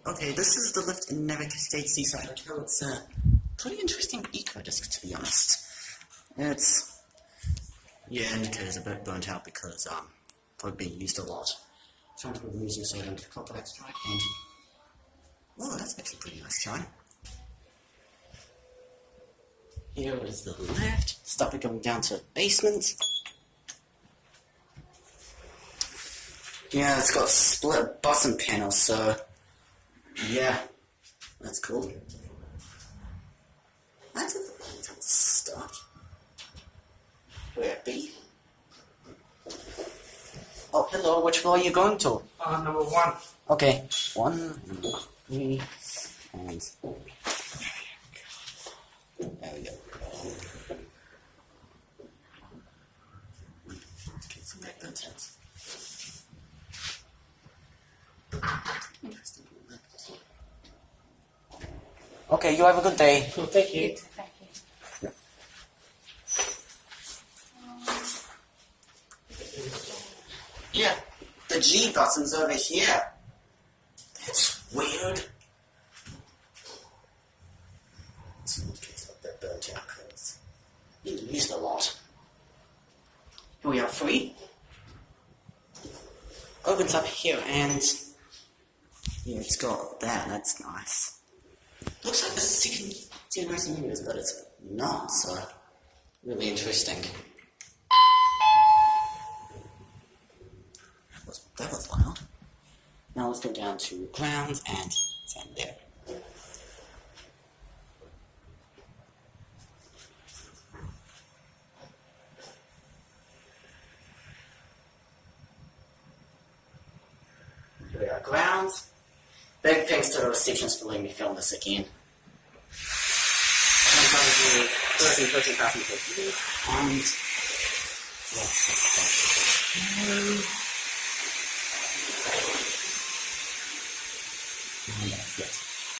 Okay, this is the lift in Napier Seaside Hotel. It's a pretty interesting Ecodisc, to be honest. It's, yeah, indicator's a bit burnt out because probably being used a lot. Trying to remove this and copper extract and oh, that's actually pretty nice shine. Here is the lift. Stop it going down to the basement. Yeah, it's got split bottom panels, so yeah, that's cool. That's a long time to start. Where be? Oh, hello, which floor are you going to? Number 1. Okay, 1, 3, and there we go. Get some back contents. Interesting. Okay, you have a good day. Cool, thank you. Thank you. Yeah, the G button's over here. That's weird. It's in case of that burnt out because you used a lot. Here we are, 3. Opens up here and yeah, it's got that. That's nice. Looks like the second generation windows, but it's not. So really interesting. That was loud. Now let's go down to ground and stand there. Here we are, ground. Big thanks to the receptions for letting me film this again. And 13,000 people. And yes, yes.